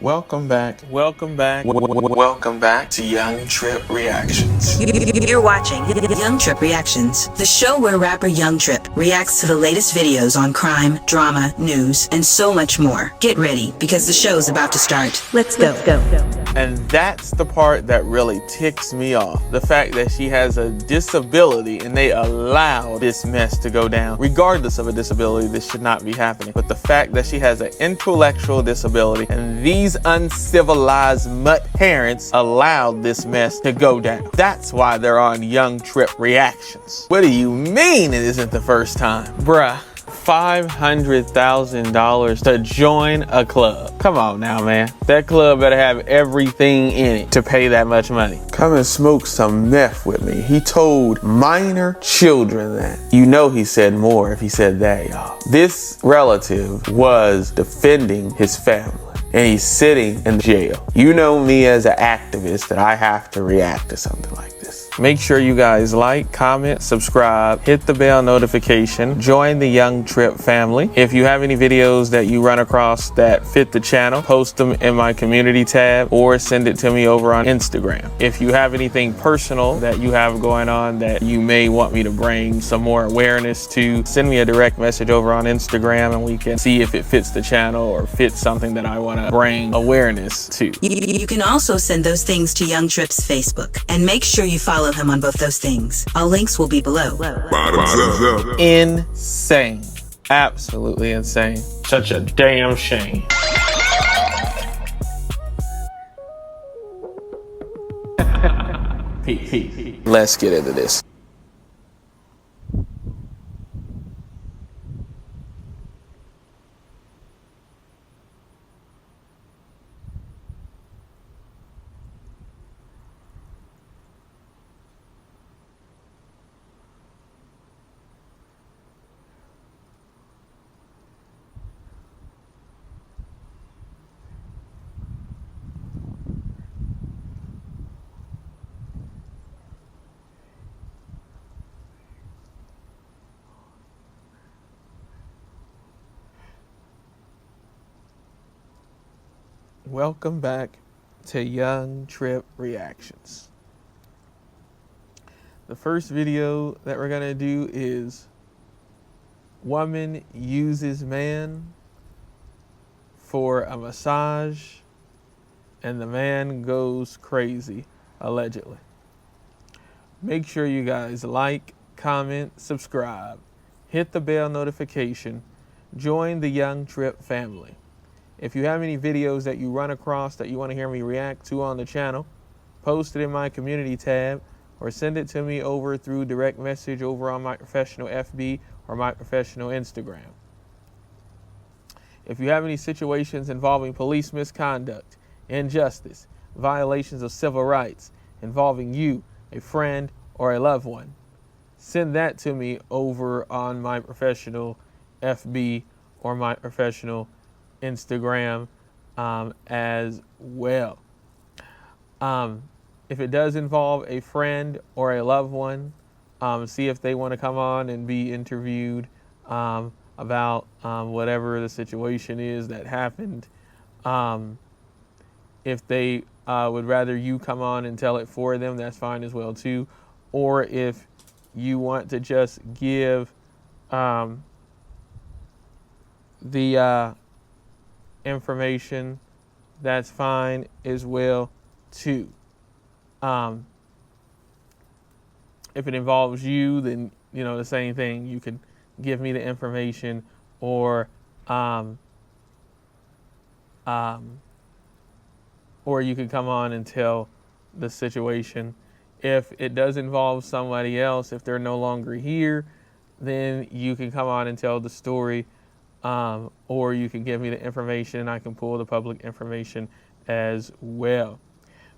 Welcome back to Young Trip Reactions. You're watching Young Trip Reactions, the show where rapper Young Trip reacts to the latest videos on crime, drama, news, and so much more. Get ready, because the show's about to start. Let's go. And that's the part that really ticks me off. The fact that she has a disability and they allow this mess to go down. Regardless of a disability, this should not be happening. But the fact that she has an intellectual disability and these uncivilized mutt parents allowed this mess to go down. That's why they're on Young Trip Reactions. What do you mean it isn't the first time? Bruh. $500,000 to join a club. Come on now, man. That club better have everything in it to pay that much money. Come and smoke some meth with me. He told minor children that. You know he said more if he said that, y'all. This relative was defending his family. And he's sitting in jail. You know me as an activist that I have to react to something like this. Make sure you guys like, comment, subscribe, hit the bell notification, join the Young Trip family. If you have any videos that you run across that fit the channel, post them in my community tab or send it to me over on Instagram. If you have anything personal that you have going on that you may want me to bring some more awareness to, send me a direct message over on Instagram and we can see if it fits the channel or fits something that I want to bring awareness to. You can also send those things to Young Trip's Facebook, and make sure you follow him on both those things. All links will be below. Insane. Absolutely insane. Such a damn shame. Peace. Let's get into this. Welcome back to Young Trip Reactions. The first video that we're gonna do is woman uses man for a massage and the man goes crazy, allegedly. Make sure you guys like, comment, subscribe, hit the bell notification, join the Young Trip family. If you have any videos that you run across that you want to hear me react to on the channel, post it in my community tab or send it to me over through direct message over on my professional FB or my professional Instagram. If you have any situations involving police misconduct, injustice, violations of civil rights involving you, a friend, or a loved one, send that to me over on my professional FB or my professional Instagram as well. If it does involve a friend or a loved one, see if they want to come on and be interviewed about whatever the situation is that happened. If they would rather you come on and tell it for them, that's fine as well too. Or if you want to just give the information, that's fine as well too. If it involves you, then you know the same thing. You can give me the information, or you can come on and tell the situation. If it does involve somebody else, if they're no longer here, then you can come on and tell the story. Or you can give me the information and I can pull the public information as well.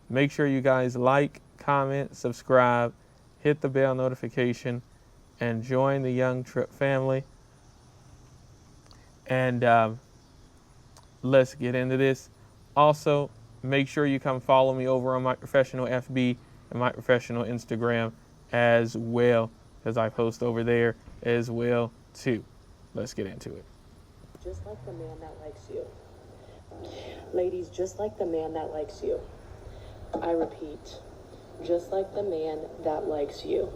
Make sure you guys like, comment, subscribe, hit the bell notification, and join the Young Trip family. And let's get into this. Also, make sure you come follow me over on my professional FB and my professional Instagram as well, because I post over there as well too. Let's get into it. just like the man that likes you. Ladies, just like the man that likes you. I repeat, just like the man that likes you.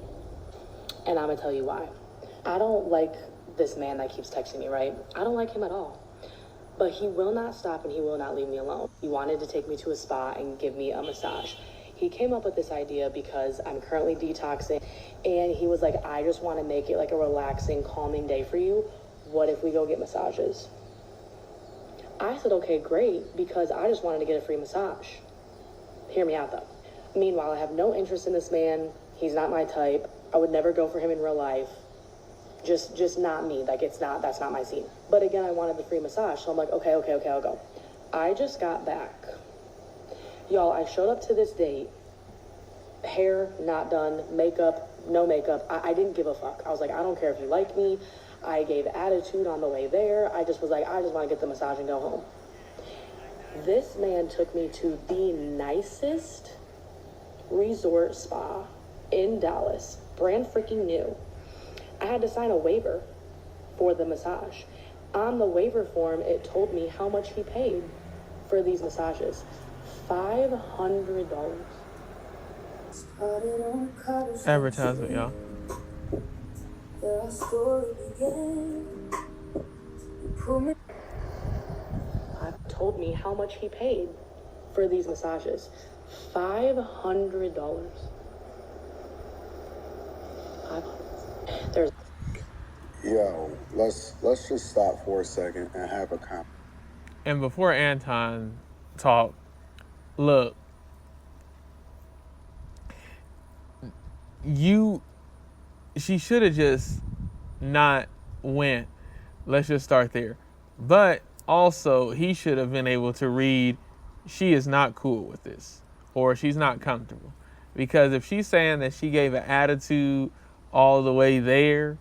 And I'm gonna tell you why. I don't like this man that keeps texting me, right? I don't like him at all. But he will not stop and he will not leave me alone. He wanted to take me to a spa and give me a massage. He came up with this idea because I'm currently detoxing, and he was like, I just want to make it like a relaxing, calming day for you. What if we go get massages? I said, okay, great, because I just wanted to get a free massage. Hear me out though. Meanwhile, I have no interest in this man. He's not my type. I would never go for him in real life. Just not me. Like, that's not my scene. But again, I wanted the free massage. So I'm like, okay, I'll go. I just got back. Y'all, I showed up to this date. Hair not done, makeup, no makeup. I didn't give a fuck. I was like, I don't care if you like me. I gave attitude on the way there. I just was like, I just want to get the massage and go home. This man took me to the nicest resort spa in Dallas. Brand freaking new. I had to sign a waiver for the massage. On the waiver form, it told me how much he paid for these massages. $500. Advertisement, y'all. Told me how much he paid for these massages. $500. There's Yo, let's just stop for a second and have a conversation. And before Anton talk, look, she should have just not went. Let's just start there. But also, he should have been able to read, she is not cool with this, or she's not comfortable. Because if she's saying that she gave an attitude all the way there,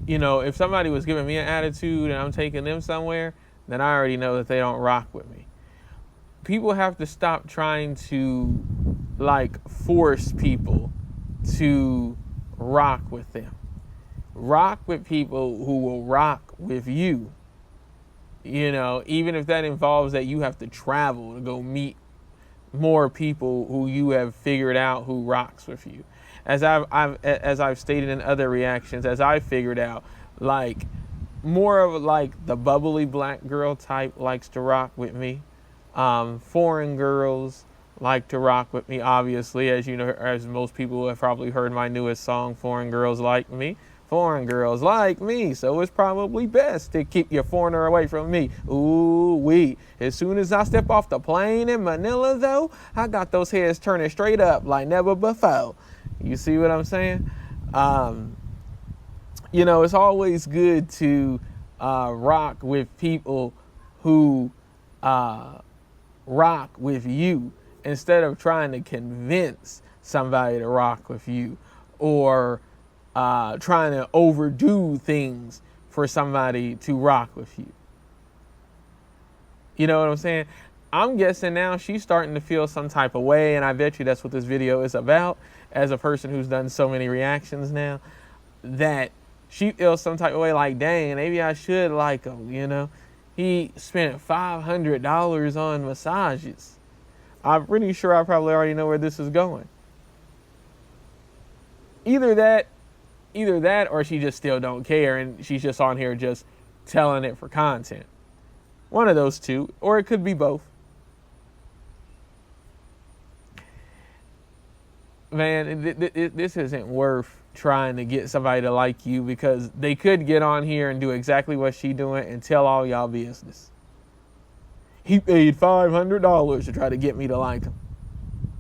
if somebody was giving me an attitude and I'm taking them somewhere, then I already know that they don't rock with me. People have to stop trying to force people to rock with them. Rock with people who will rock with you. Even if that involves that you have to travel to go meet more people who you have figured out who rocks with you. As I've stated in other reactions, as I figured out, more of the bubbly black girl type likes to rock with me. Foreign girls like to rock with me, obviously, as most people have probably heard my newest song, Foreign Girls Like Me. Foreign girls like me, so it's probably best to keep your foreigner away from me. Ooh-wee. As soon as I step off the plane in Manila, though, I got those heads turning straight up like never before. You see what I'm saying? It's always good to rock with people who rock with you instead of trying to convince somebody to rock with you, or trying to overdo things for somebody to rock with you. You know what I'm saying? I'm guessing now she's starting to feel some type of way, and I bet you that's what this video is about, as a person who's done so many reactions now, that she feels some type of way like, dang, maybe I should like him, He spent $500 on massages. I'm pretty sure I probably already know where this is going. Either that, or she just still don't care and she's just on here just telling it for content. One of those two, or it could be both. Man, this isn't worth trying to get somebody to like you, because they could get on here and do exactly what she doing and tell all y'all business. He paid $500 to try to get me to like him.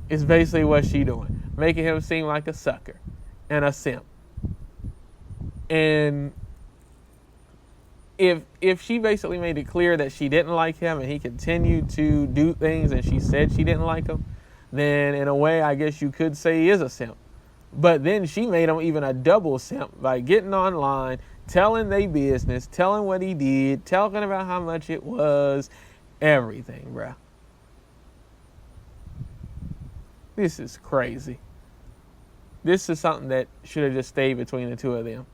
It's basically what she doing, making him seem like a sucker and a simp. And if she basically made it clear that she didn't like him and he continued to do things and she said she didn't like him, then in a way I guess you could say he is a simp. But then she made him even a double simp by getting online, telling they business, telling what he did, talking about how much it was, everything, bruh. This is crazy. This is something that should have just stayed between the two of them.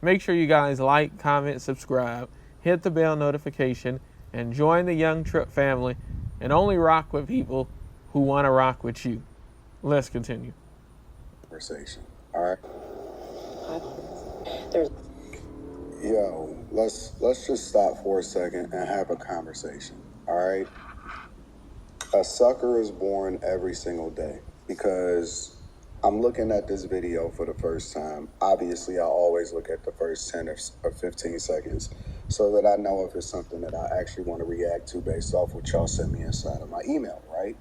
Make sure you guys like, comment, subscribe, hit the bell notification, and join the Young Trip family, and only rock with people who want to rock with you. Let's continue. Conversation. All right. There's Yo, let's just stop for a second and have a conversation. All right. A sucker is born every single day, because I'm looking at this video for the first time. Obviously, I always look at the first 10 or 15 seconds so that I know if it's something that I actually want to react to based off what y'all sent me inside of my email, right?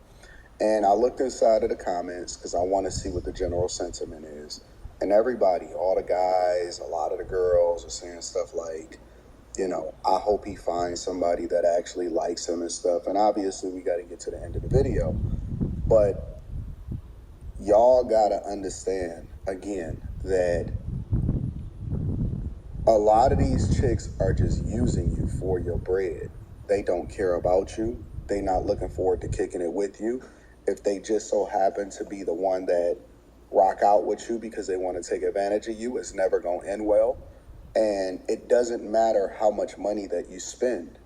And I looked inside of the comments because I want to see what the general sentiment is. And everybody, all the guys, a lot of the girls are saying stuff like, you know, I hope he finds somebody that actually likes him and stuff. And obviously, we got to get to the end of the video. But y'all got to understand, again, that a lot of these chicks are just using you for your bread. They don't care about you. They not looking forward to kicking it with you. If they just so happen to be the one that rock out with you because they want to take advantage of you, it's never going to end well. And it doesn't matter how much money that you spend.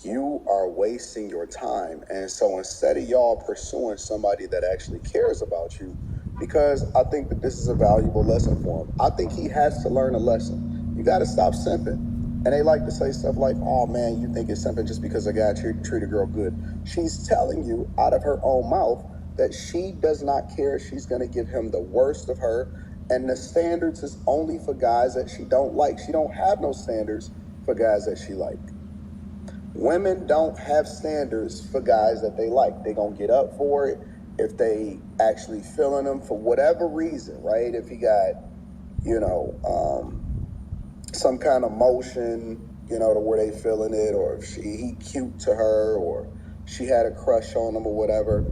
You are wasting your time. And so instead of y'all pursuing somebody that actually cares about you, because I think that this is a valuable lesson for him. I think he has to learn a lesson. You got to stop simping. And they like to say stuff like, oh man, you think it's simping just because a guy treat a girl good. She's telling you out of her own mouth that she does not care. She's going to give him the worst of her. And the standards is only for guys that she don't like. She don't have no standards for guys that she like. Women don't have standards for guys that they like. They gonna get up for it if they actually feeling them for whatever reason, right? If he got, you know, some kind of motion, you know, to where they feeling it, or if he cute to her, or she had a crush on him or whatever,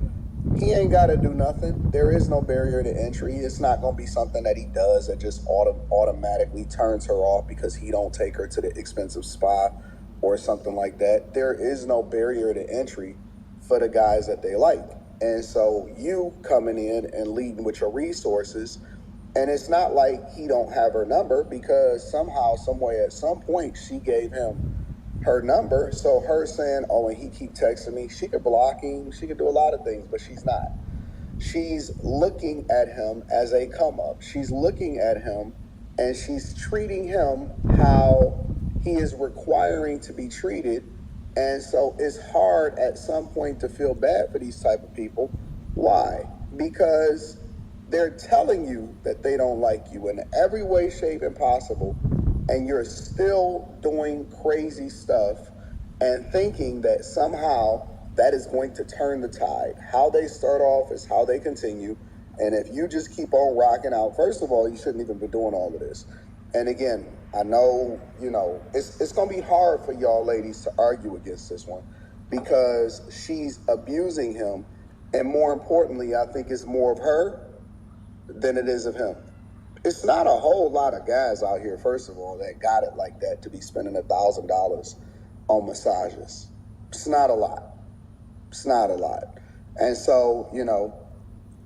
he ain't got to do nothing. There is no barrier to entry. It's not going to be something that he does that just automatically turns her off because he don't take her to the expensive spa or something like that. There is no barrier to entry for the guys that they like. And so you coming in and leading with your resources, and it's not like he don't have her number, because somehow, some way, at some point, she gave him her number. So her saying, oh, and he keep texting me, she could block him, she could do a lot of things, but she's not. She's looking at him as a come up. She's looking at him and she's treating him how he is requiring to be treated. And so it's hard at some point to feel bad for these type of people. Why? Because they're telling you that they don't like you in every way, shape, and possible, and you're still doing crazy stuff and thinking that somehow that is going to turn the tide. How they start off is how they continue. And if you just keep on rocking out, first of all, you shouldn't even be doing all of this. And again, I know, you know, it's going to be hard for y'all ladies to argue against this one, because she's abusing him. And more importantly, I think it's more of her than it is of him. It's not a whole lot of guys out here, first of all, that got it like that to be spending $1,000 on massages. It's not a lot. It's not a lot. And so, you know,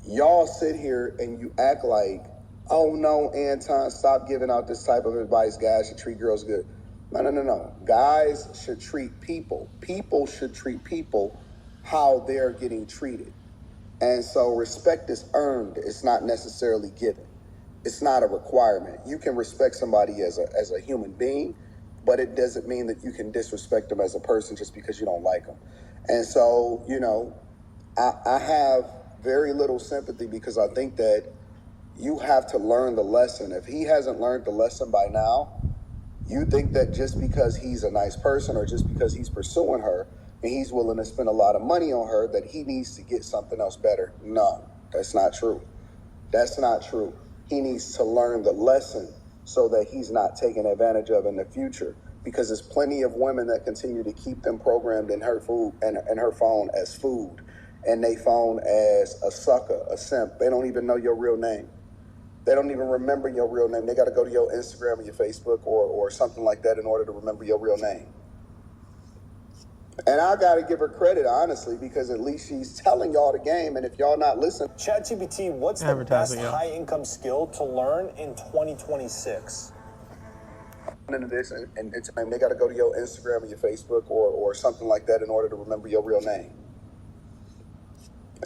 y'all sit here and you act like, oh no, Anton, stop giving out this type of advice. Guys should treat girls good. No. Guys should treat people. People should treat people how they're getting treated. And so respect is earned. It's not necessarily given. It's not a requirement. You can respect somebody as a human being, but it doesn't mean that you can disrespect them as a person just because you don't like them. And so, you know, I have very little sympathy, because I think that you have to learn the lesson. If he hasn't learned the lesson by now, you think that just because he's a nice person or just because he's pursuing her and he's willing to spend a lot of money on her, that he needs to get something else better. No, that's not true. That's not true. He needs to learn the lesson so that he's not taken advantage of in the future, because there's plenty of women that continue to keep them programmed in her food and her phone as food, and they phone as a sucker, a simp. They don't even know your real name. They don't even remember your real name. They got to go to your Instagram or your Facebook or something like that in order to remember your real name. And I got to give her credit, honestly, because at least she's telling y'all the game. And if y'all not listening, ChatGPT, what's the best high-income skill to learn in 2026? into this and they got to go to your Instagram or your Facebook or something like that in order to remember your real name.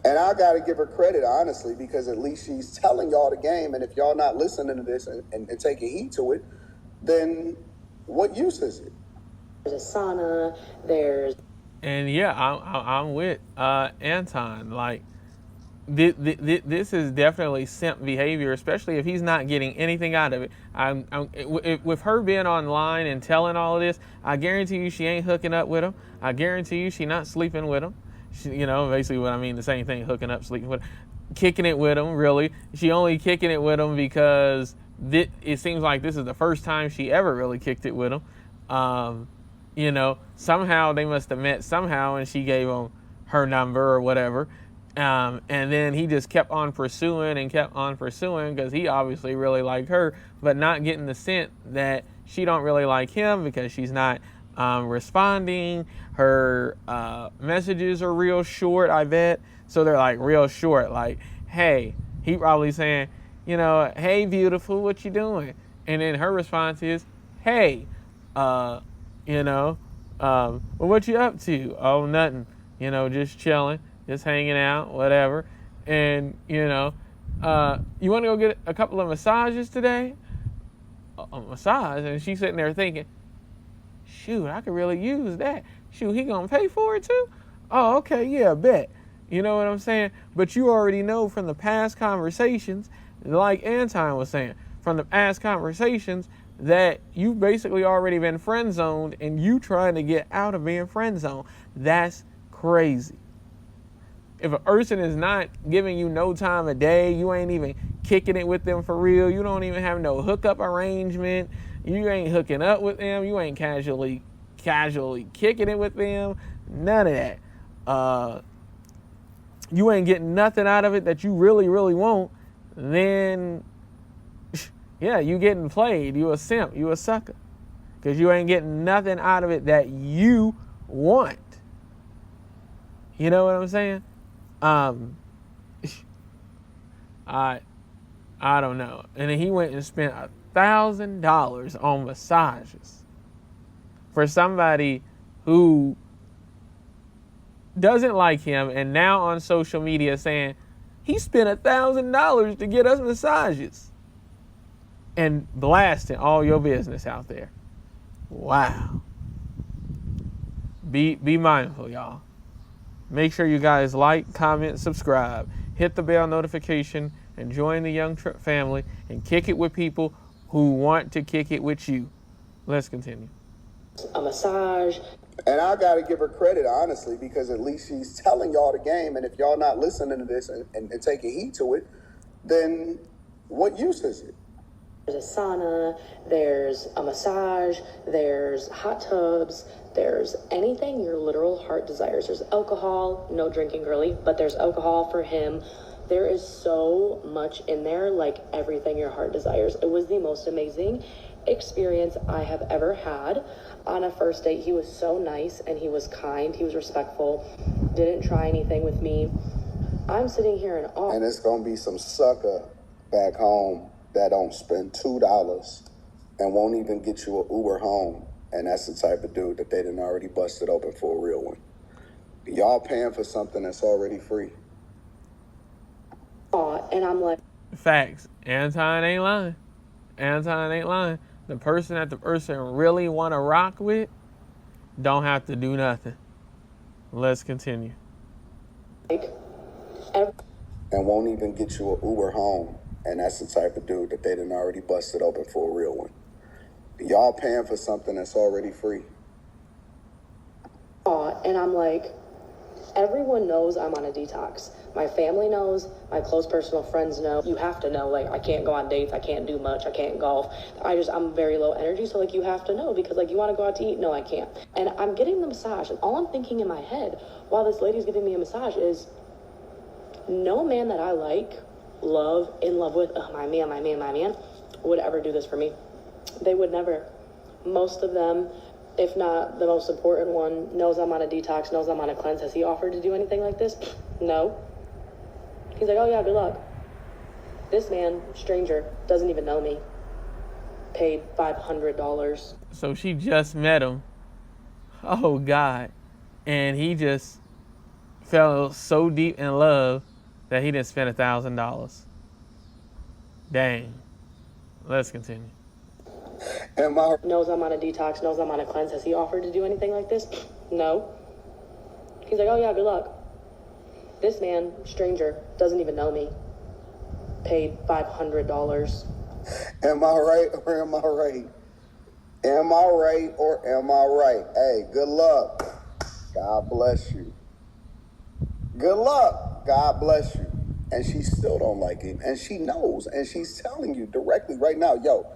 And I got to give her credit, honestly, because at least she's telling y'all the game. And if y'all not listening to this and taking heed to it, then what use is it? There's a sauna, there's... And yeah, I'm with Anton. Like, this is definitely simp behavior, especially if he's not getting anything out of it. With her being online and telling all of this, I guarantee you she ain't hooking up with him. I guarantee you she not sleeping with him. She, basically what I mean, the same thing, hooking up, sleeping with him. Kicking it with him, really. She only kicking it with him because it seems like this is the first time she ever really kicked it with him. Somehow they must have met somehow, and she gave him her number or whatever. And then he just kept on pursuing because he obviously really liked her, but not getting the sense that she don't really like him because she's not responding. Her messages are real short, I bet. So they're like real short, like, hey, he probably saying, hey, beautiful, what you doing? And then her response is, hey, well, what you up to? Oh, nothing, just chilling, just hanging out, whatever. And, you want to go get a couple of massages today? A massage? And she's sitting there thinking, shoot, I could really use that. Shoot, he gonna pay for it too? Oh, okay, yeah, bet. You know what I'm saying? But you already know from the past conversations, like Anton was saying, from the past conversations, that you've basically already been friend zoned and you trying to get out of being friend zoned. That's crazy. If a person is not giving you no time of day, you ain't even kicking it with them for real, you don't even have no hookup arrangement, you ain't hooking up with them, you ain't casually kicking it with them, none of that. You ain't getting nothing out of it that you really, really want, then, yeah, you getting played. You a simp. You a sucker. Because you ain't getting nothing out of it that you want. You know what I'm saying? I don't know. And then he went and spent $1,000 on massages for somebody who doesn't like him, and now on social media saying he spent $1,000 to get us massages and blasting all your business out there. Wow. Be mindful, y'all. Make sure you guys like, comment, subscribe, hit the bell notification, and join the Young Trip family and kick it with people who want to kick it with you. Let's continue. A massage. And I got to give her credit, honestly, because at least she's telling y'all the game. And if y'all not listening to this and taking heed to it, then what use is it? There's a sauna, there's a massage, there's hot tubs, there's anything your literal heart desires. There's alcohol, no drinking girly, but there's alcohol for him. There is so much in there, like everything your heart desires. It was the most amazing experience I have ever had. On a first date, he was so nice and he was kind, he was respectful, didn't try anything with me. I'm sitting here in awe. And it's going to be some sucker back home that don't spend $2 and won't even get you an Uber home. And that's the type of dude that they done already busted open for a real one. Y'all paying for something that's already free. And I'm like, facts. Anton ain't lying. Anton ain't lying. The person that the person really want to rock with don't have to do nothing. Let's continue. And won't even get you an Uber home. And that's the type of dude that they done already busted open for a real one. Y'all paying for something that's already free. And I'm like, everyone knows I'm on a detox. My family knows, my close personal friends know. You have to know, like, I can't go on dates, I can't do much, I can't golf. I'm very low energy, so, like, you have to know, because, like, you want to go out to eat? No, I can't. And I'm getting the massage, and all I'm thinking in my head while this lady's giving me a massage is, no man that I like, in love with, my man, would ever do this for me. They would never. Most of them, if not the most important one, knows I'm on a detox, knows I'm on a cleanse. Has he offered to do anything like this? No. He's like, oh yeah, good luck. This man, stranger, doesn't even know me. paid $500. So she just met him. Oh, God. And he just fell so deep in love that he didn't spend $1,000. Dang. Let's continue. Knows I'm on a detox, knows I'm on a cleanse. Has he offered to do anything like this? No. He's like, oh yeah, good luck. This man, stranger, doesn't even know me, paid $500. Am I right or am I right? Am I right or am I right? Hey, good luck. God bless you. Good luck. God bless you. And she still don't like him. And she knows. And she's telling you directly right now, yo,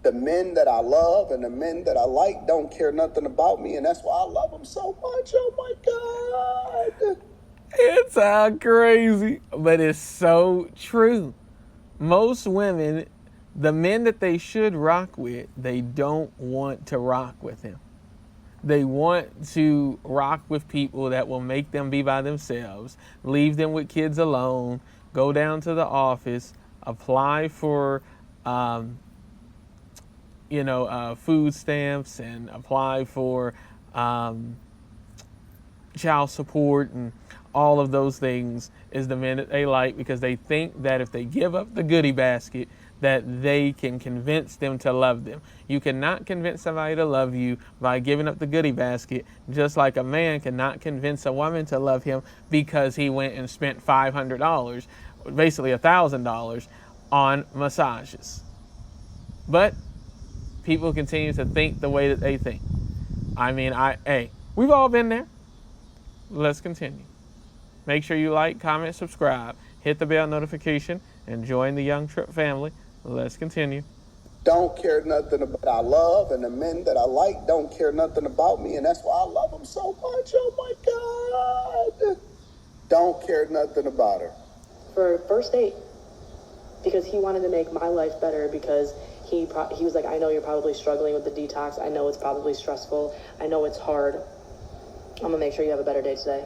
the men that I love and the men that I like don't care nothing about me. And that's why I love them so much. Oh my God. It sounds crazy, but it's so true. Most women, the men that they should rock with, they don't want to rock with him. They want to rock with people that will make them be by themselves, leave them with kids alone, go down to the office, apply for, food stamps and apply for child support and all of those things is the men that they like, because they think that if they give up the goodie basket, that they can convince them to love them. You cannot convince somebody to love you by giving up the goodie basket, just like a man cannot convince a woman to love him because he went and spent $500, basically $1,000, on massages. But people continue to think the way that they think. I mean, we've all been there. Let's continue. Make sure you like, comment, subscribe, hit the bell notification, and join the Young Trip family. Let's continue. Don't care nothing about I love, and the men that I like don't care nothing about me, and that's why I love them so much. Oh my God. Don't care nothing about her. For a first date, because he wanted to make my life better, because he was like, I know you're probably struggling with the detox. I know it's probably stressful. I know it's hard. I'm going to make sure you have a better day today.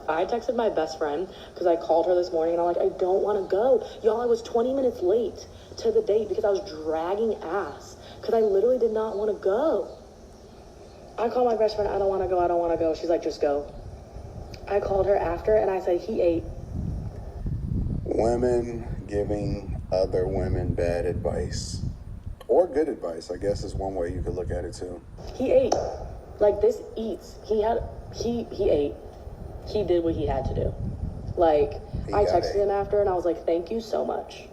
I texted my best friend because I called her this morning and I'm like, I don't want to go. Y'all, I was 20 minutes late to the date because I was dragging ass because I literally did not want to go. I called my best friend, I don't want to go. She's like, just go. I called her after and I said, he ate. Women giving other women bad advice. Or good advice, I guess is one way you could look at it too. He ate. Like, this eats. He ate. He did what he had to do. Like, I texted him after and I was like, thank you so much.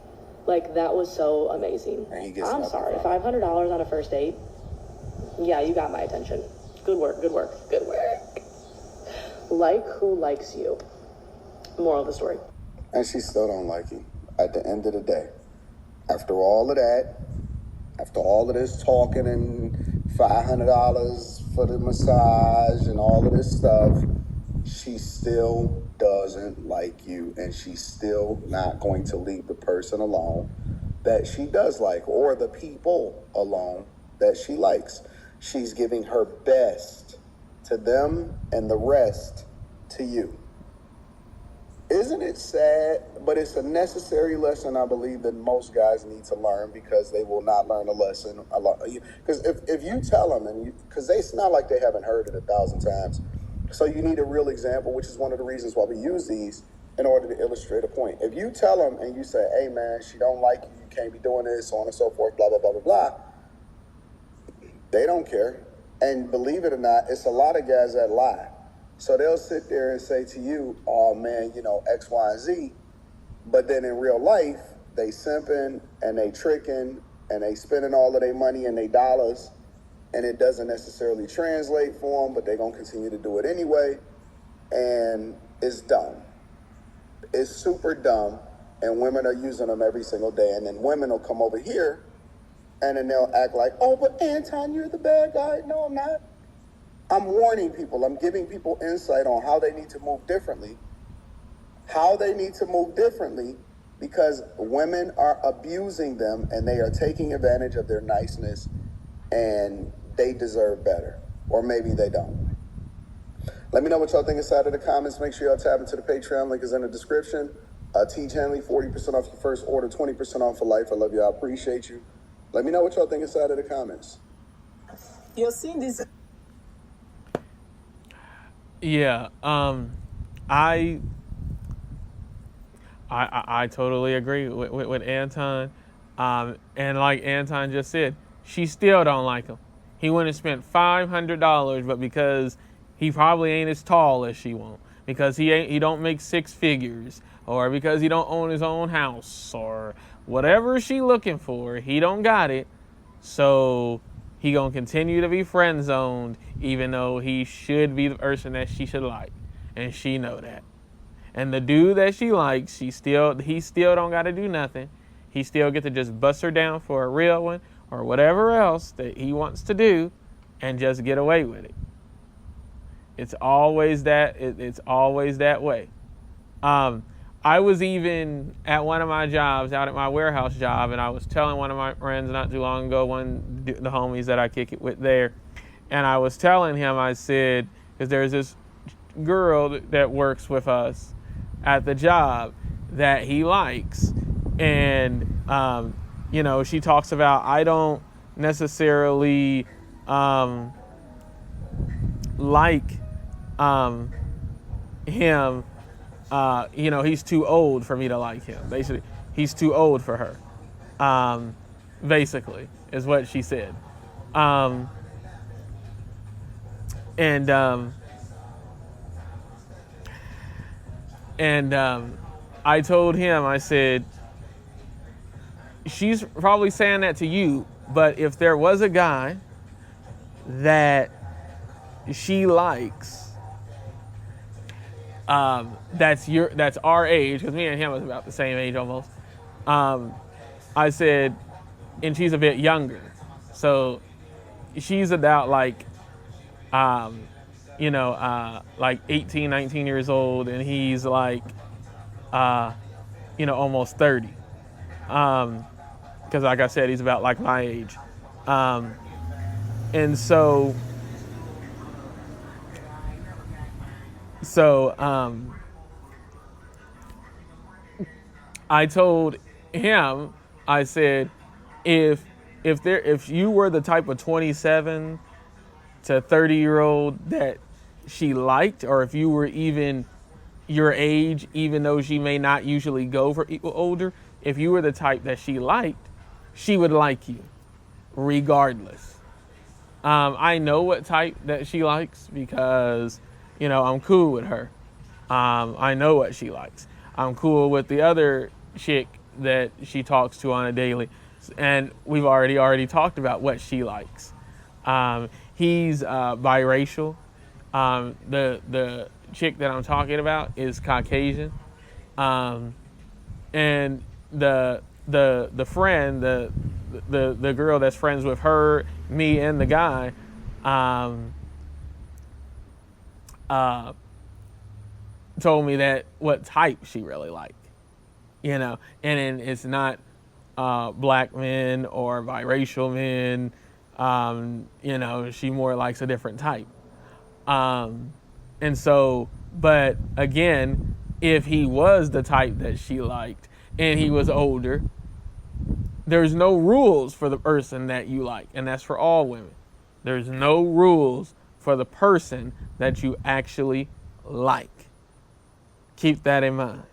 Like, that was so amazing. I'm sorry, $500 on a first date. Yeah, you got my attention. Good work. Like who likes you. Moral of the story. And she still don't like you. At the end of the day, after all of that, after all of this talking and $500 for the massage and all of this stuff, she still doesn't like you, and she's still not going to leave the person alone that she does like, or the people alone that she likes. She's giving her best to them and the rest to you. Isn't it sad? But it's a necessary lesson, I believe, that most guys need to learn, because they will not learn a lesson a lot. Because if you tell them, because it's not like they haven't heard it 1,000 times. So you need a real example, which is one of the reasons why we use these in order to illustrate a point. If you tell them and you say, hey man, she don't like you, you can't be doing this, so on and so forth, blah, blah, blah, blah, blah, they don't care. And believe it or not, it's a lot of guys that lie. So they'll sit there and say to you, oh man, X, Y, and Z. But then in real life, they simping and they tricking and they spending all of their money and their dollars, and it doesn't necessarily translate for them, but they're going to continue to do it anyway. And it's dumb. It's super dumb. And women are using them every single day. And then women will come over here and then they'll act like, oh, but Anton, you're the bad guy. No, I'm not. I'm warning people. I'm giving people insight on how they need to move differently. Because women are abusing them and they are taking advantage of their niceness, and they deserve better. Or maybe they don't. Let me know what y'all think inside of the comments. Make sure y'all tap into the Patreon. Link is in the description. Teach Henley, 40% off your first order, 20% off for life. I love you. I appreciate you. Let me know what y'all think inside of the comments. You'll see this. Yeah, I totally agree with Anton. And like Anton just said, she still don't like him. He went and spent $500, but because he probably ain't as tall as she won't, because he don't make six figures, or because he don't own his own house, or whatever she looking for, he don't got it. So he gonna continue to be friend zoned, even though he should be the person that she should like, and she know that. And the dude that she likes, he still don't gotta do nothing. He still get to just bust her down for a real one, or whatever else that he wants to do, and just get away with it. It's always that. It's always that way. I was even at one of my jobs, out at my warehouse job, and I was telling one of my friends not too long ago, the homies that I kick it with there, and I was telling him, I said, because there's this girl that works with us at the job that he likes, and she talks about, I don't necessarily like him. He's too old for me to like him. Basically, he's too old for her. Basically, is what she said. I told him, I said, she's probably saying that to you, but if there was a guy that she likes, that's our age, because me and him was about the same age almost. I said, and she's a bit younger, so she's about like 18, 19 years old, and he's like almost 30. Because like I said, he's about like my age. And so I told him, I said, if you were the type of 27 to 30-year-old that she liked, or if you were even your age, even though she may not usually go for people older, if you were the type that she liked, she would like you regardless. I know what type that she likes because, I'm cool with her. I know what she likes. I'm cool with the other chick that she talks to on a daily, and we've already talked about what she likes. He's biracial. The chick that I'm talking about is Caucasian, and the friend, the girl that's friends with her, me, and the guy, told me that what type she really liked, and then it's not black men or biracial men. She more likes a different type. And so, but again, if he was the type that she liked and he was older, there's no rules for the person that you like. And that's for all women. There's no rules for the person that you actually like. Keep that in mind.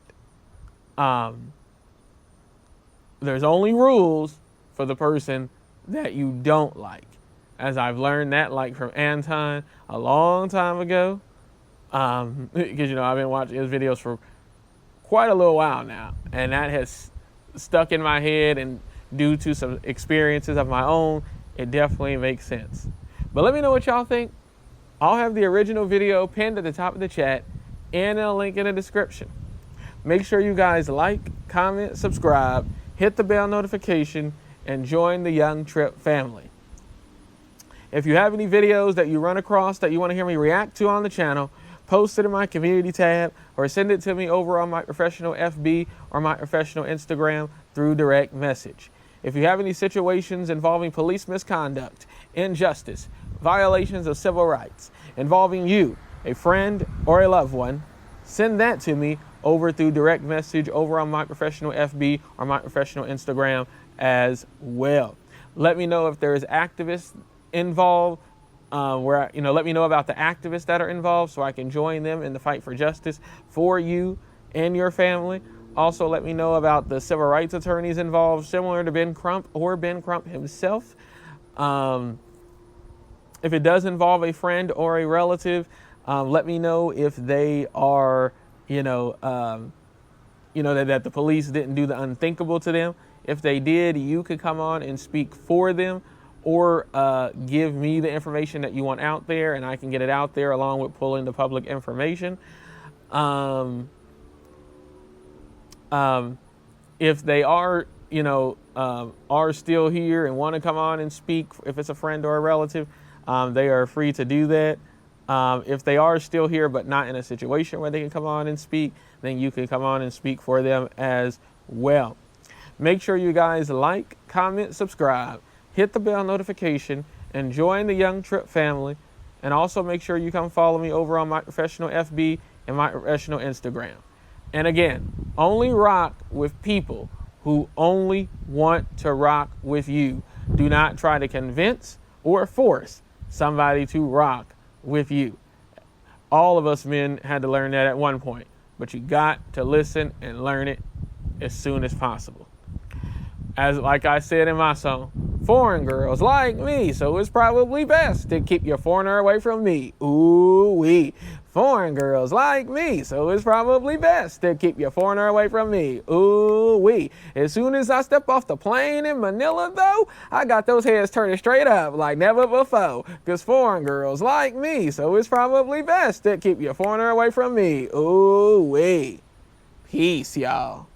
There's only rules for the person that you don't like. As I've learned that, like from Anton a long time ago. Because, I've been watching his videos for quite a little while now. And that has stuck in my head, and due to some experiences of my own, it definitely makes sense. But let me know what y'all think. I'll have the original video pinned at the top of the chat and a link in the description. Make sure you guys like, comment, subscribe, hit the bell notification, and join the Young Trip family. If you have any videos that you run across that you want to hear me react to on the channel, post it in my community tab or send it to me over on my professional FB or my professional Instagram through direct message. If you have any situations involving police misconduct, injustice, violations of civil rights, involving you, a friend, or a loved one, send that to me over through direct message over on my professional FB or my professional Instagram as well. Let me know if there's activists involved. Let me know about the activists that are involved so I can join them in the fight for justice for you and your family. Also, let me know about the civil rights attorneys involved, similar to Ben Crump or Ben Crump himself. If it does involve a friend or a relative, let me know if they are, that the police didn't do the unthinkable to them. If they did, you could come on and speak for them, or give me the information that you want out there, and I can get it out there along with pulling the public information. If they are, are still here and want to come on and speak, if it's a friend or a relative, they are free to do that. If they are still here but not in a situation where they can come on and speak, then you can come on and speak for them as well. Make sure you guys like, comment, subscribe, hit the bell notification, and join the Young Trip family. And also make sure you come follow me over on my professional FB and my professional Instagram. And again, only rock with people who only want to rock with you. Do not try to convince or force somebody to rock with you. All of us men had to learn that at one point, but you got to listen and learn it as soon as possible. Like I said in my song, foreign girls like me, so it's probably best to keep your foreigner away from me. Ooh-wee. Foreign girls like me, so it's probably best to keep your foreigner away from me. Ooh-wee. As soon as I step off the plane in Manila, though, I got those heads turning straight up like never before. Because foreign girls like me, so it's probably best to keep your foreigner away from me. Ooh-wee. Peace, y'all.